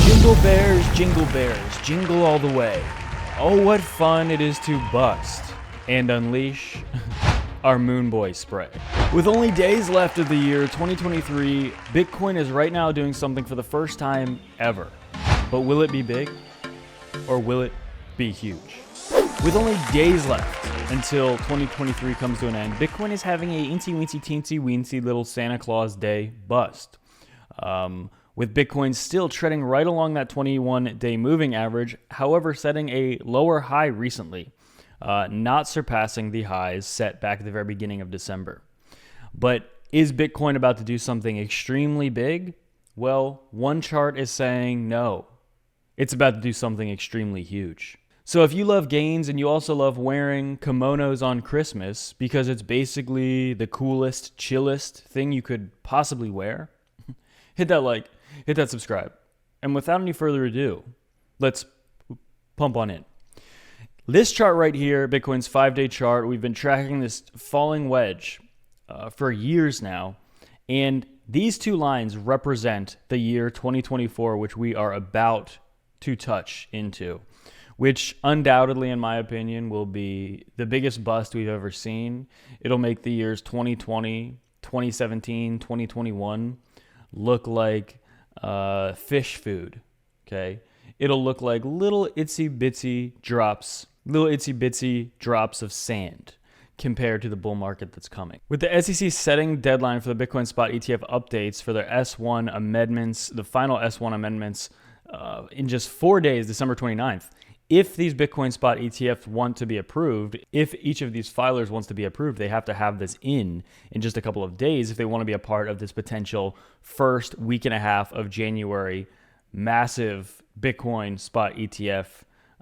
Jingle bears, jingle all the way. Oh, what fun it is to bust and unleash our Moon Boy spray. With only days left of the year 2023, Bitcoin is right now doing something for the first time ever. But will it be big? Or will it be huge? With only days left until 2023 comes to an end, Bitcoin is having a teensy little Santa Claus Day bust. With Bitcoin still treading right along that 21-day moving average, however setting a lower high recently, not surpassing the highs set back at the very beginning of December. But is Bitcoin about to do something extremely big? Well, one chart is saying no. It's about to do something extremely huge. So if you love gains and you also love wearing kimonos on Christmas because it's basically the coolest, chillest thing you could possibly wear, hit that like, hit that subscribe. And without any further ado, let's pump on in. This chart right here, Bitcoin's 5-day chart, we've been tracking this falling wedge for years now. And these two lines represent the year 2024, which we are about to touch into, which undoubtedly, in my opinion, will be the biggest bust we've ever seen. It'll make the years 2020, 2017, 2021 look like fish food, okay? It'll look like little itsy bitsy drops of sand compared to the bull market that's coming. With the SEC setting deadline for the Bitcoin spot ETF updates for their S1 amendments, the final S1 amendments in just 4 days, December 29th, if these Bitcoin spot ETFs want to be approved, if each of these filers wants to be approved, they have to have this in just a couple of days if they want to be a part of this potential first week and a half of January massive Bitcoin spot ETF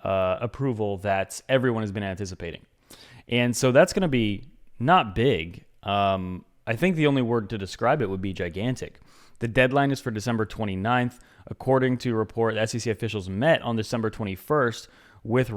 approval that everyone has been anticipating. And so that's going to be not big. I think the only word to describe it would be gigantic. The deadline is for December 29th. According to a report, the SEC officials met on December 21st with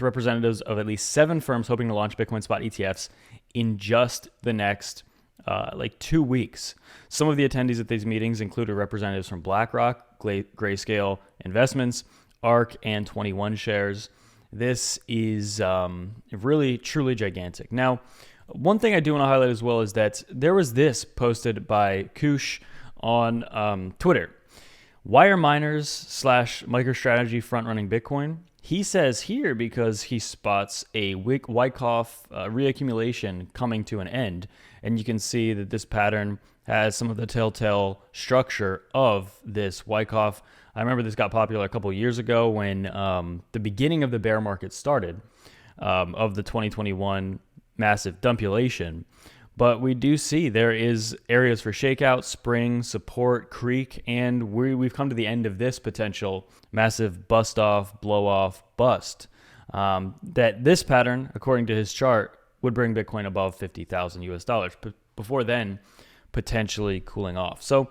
representatives of at least 7 firms hoping to launch Bitcoin spot ETFs in just the next 2 weeks. Some of the attendees at these meetings included representatives from BlackRock, Grayscale Investments, ARK, and 21 Shares. This is really, truly gigantic. Now, one thing I do want to highlight as well is that there was this posted by Kush on Twitter. Why are miners / MicroStrategy front-running Bitcoin? He says here because he spots a WYCKOFF reaccumulation coming to an end. And you can see that this pattern has some of the telltale structure of this WYCKOFF. I remember this got popular a couple years ago when the beginning of the bear market started, of the 2021 massive dumpulation. But we do see there is areas for shakeout, spring, support, creek, and we've come to the end of this potential massive bust-off, blow-off, bust. That this pattern, according to his chart, would bring Bitcoin above 50,000 US dollars. But before then, potentially cooling off. So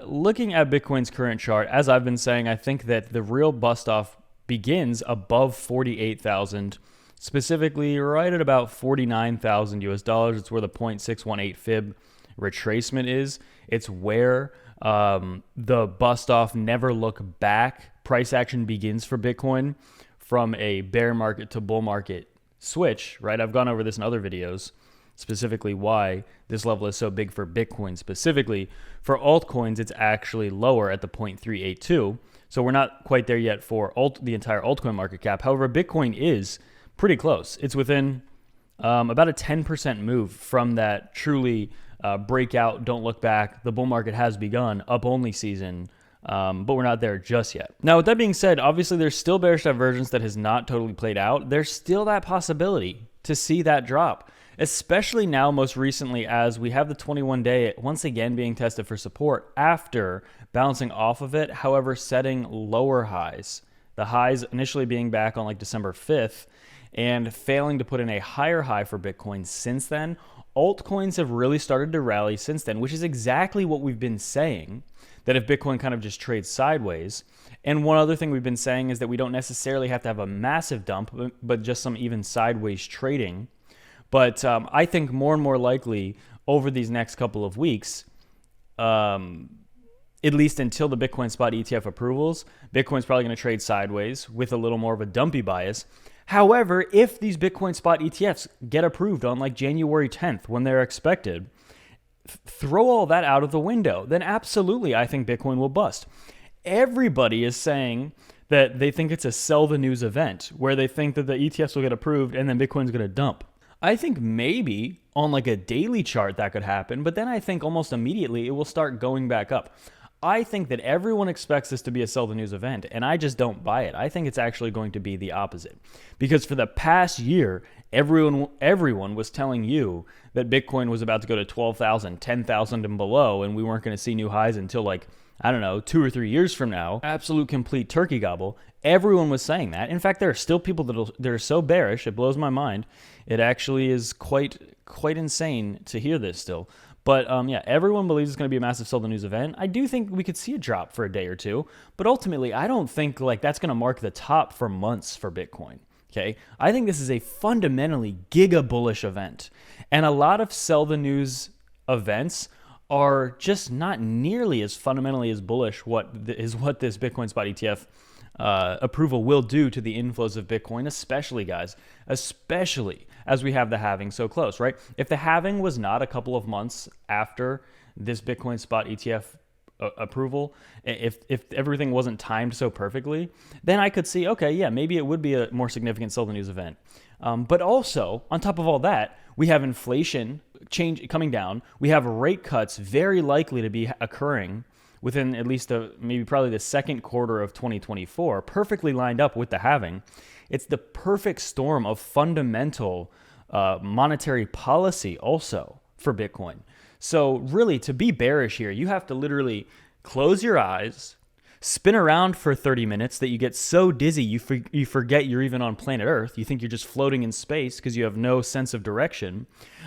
looking at Bitcoin's current chart, as I've been saying, I think that the real bust-off begins above 48,000, specifically right at about 49,000 US dollars. It's where the 0.618 fib retracement is. It's where the bust off never look back price action begins for Bitcoin from a bear market to bull market switch, right? I've gone over this in other videos, specifically why this level is so big for Bitcoin specifically. For altcoins, it's actually lower at the 0.382. So we're not quite there yet for the entire altcoin market cap. However, Bitcoin is pretty close. It's within about a 10% move from that truly breakout, don't look back, the bull market has begun, up only season, but we're not there just yet. Now, with that being said, obviously there's still bearish divergence that has not totally played out. There's still that possibility to see that drop, especially now most recently as we have the 21-day once again being tested for support after bouncing off of it, however, setting lower highs. The highs initially being back on like December 5th, and failing to put in a higher high for Bitcoin since then. Altcoins have really started to rally since then, which is exactly what we've been saying, that if Bitcoin kind of just trades sideways. And one other thing we've been saying is that we don't necessarily have to have a massive dump, but just some even sideways trading. But I think more and more likely over these next couple of weeks, at least until the Bitcoin spot ETF approvals, Bitcoin's probably going to trade sideways with a little more of a dumpy bias. However, if these Bitcoin spot ETFs get approved on like January 10th when they're expected, throw all that out of the window, then absolutely I think Bitcoin will bust. Everybody is saying that they think it's a sell the news event where they think that the ETFs will get approved and then Bitcoin's going to dump. I think maybe on like a daily chart that could happen, but then I think almost immediately it will start going back up. I think that everyone expects this to be a sell the news event, and I just don't buy it. I think it's actually going to be the opposite. Because for the past year, everyone was telling you that Bitcoin was about to go to 12,000, 10,000 and below, and we weren't going to see new highs until like, I don't know, 2 or 3 years from now. Absolute complete turkey gobble. Everyone was saying that. In fact, there are still people that are so bearish, it blows my mind. It actually is quite insane to hear this still. But yeah, everyone believes it's going to be a massive sell the news event. I do think we could see a drop for a day or two, but ultimately, I don't think like that's going to mark the top for months for Bitcoin. Okay, I think this is a fundamentally giga bullish event, and a lot of sell the news events are just not nearly as fundamentally as bullish. What this Bitcoin spot ETF approval will do to the inflows of Bitcoin, especially guys, especially as we have the halving so close, right? If the halving was not a couple of months after this Bitcoin spot ETF approval, if everything wasn't timed so perfectly, then I could see, okay, yeah, maybe it would be a more significant sell the news event. But also, on top of all that, we have inflation coming down. We have rate cuts very likely to be occurring within at least maybe probably the second quarter of 2024, perfectly lined up with the halving. It's the perfect storm of fundamental monetary policy also for Bitcoin. So really, to be bearish here, you have to literally close your eyes, spin around for 30 minutes that you get so dizzy you forget you're even on planet Earth. You think you're just floating in space because you have no sense of direction.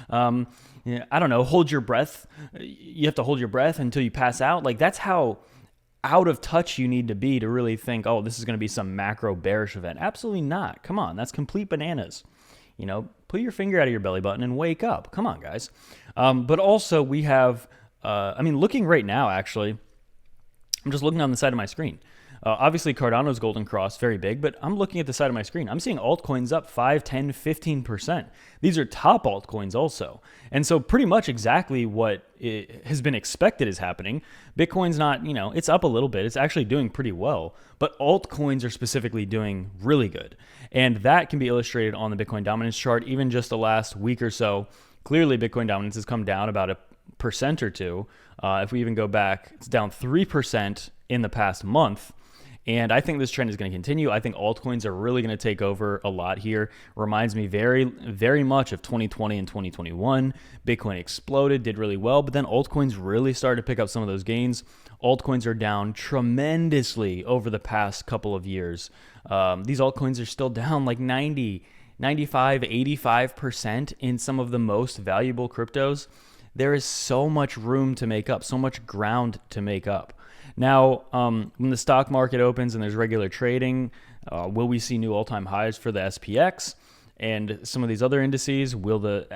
I don't know, hold your breath. You have to hold your breath until you pass out. Like, that's how out of touch you need to be to really think, oh, this is going to be some macro bearish event. Absolutely not. Come on, that's complete bananas. You know, put your finger out of your belly button and wake up. Come on, guys. But also we have, looking right now, actually, I'm just looking on the side of my screen. Obviously, Cardano's Golden Cross, very big, but I'm looking at the side of my screen. I'm seeing altcoins up 5, 10, 15%. These are top altcoins also. And so pretty much exactly what has been expected is happening. Bitcoin's not, it's up a little bit. It's actually doing pretty well, but altcoins are specifically doing really good. And that can be illustrated on the Bitcoin dominance chart. Even just the last week or so, clearly Bitcoin dominance has come down about 1% or 2%. If we even go back, it's down 3% in the past month. And I think this trend is going to continue. I think altcoins are really going to take over a lot here. Reminds me very, very much of 2020 and 2021. Bitcoin exploded, did really well, but then altcoins really started to pick up some of those gains. Altcoins are down tremendously over the past couple of years. These altcoins are still down like 90, 95, 85% in some of the most valuable cryptos. There is so much room to make up, so much ground to make up. Now, when the stock market opens and there's regular trading, will we see new all-time highs for the SPX and some of these other indices? Will the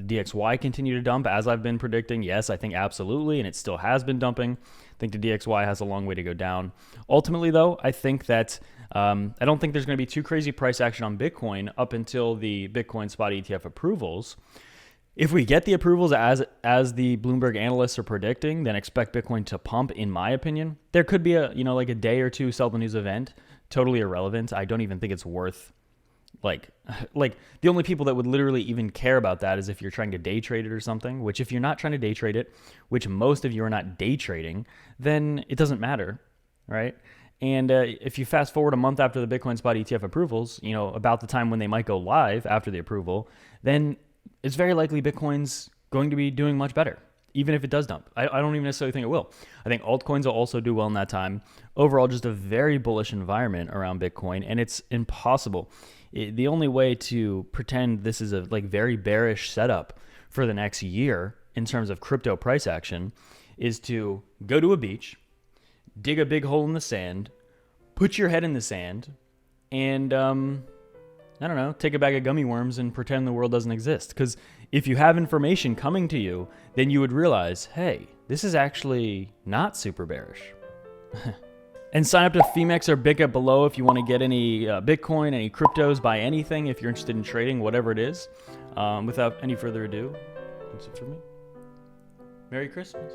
DXY continue to dump as I've been predicting? Yes, I think absolutely, and it still has been dumping. I think the DXY has a long way to go down. Ultimately, though, I think that I don't think there's going to be too crazy price action on Bitcoin up until the Bitcoin spot ETF approvals. If we get the approvals as the Bloomberg analysts are predicting, then expect Bitcoin to pump, in my opinion. There could be a day or two sell the news event, totally irrelevant. I don't even think it's worth like the only people that would literally even care about that is if you're trying to day trade it or something, which if you're not trying to day trade it, which most of you are not day trading, then it doesn't matter, right? And if you fast forward a month after the Bitcoin spot ETF approvals, about the time when they might go live after the approval, then it's very likely Bitcoin's going to be doing much better, even if it does dump. I don't even necessarily think it will. I think altcoins will also do well in that time. Overall, just a very bullish environment around Bitcoin, and it's impossible. The only way to pretend this is a very bearish setup for the next year in terms of crypto price action is to go to a beach, dig a big hole in the sand, put your head in the sand, and I don't know, take a bag of gummy worms and pretend the world doesn't exist. Because if you have information coming to you, then you would realize, hey, this is actually not super bearish. And sign up to Femex or BitGet below if you want to get any Bitcoin, any cryptos, buy anything if you're interested in trading, whatever it is. Without any further ado, that's it for me. Merry Christmas.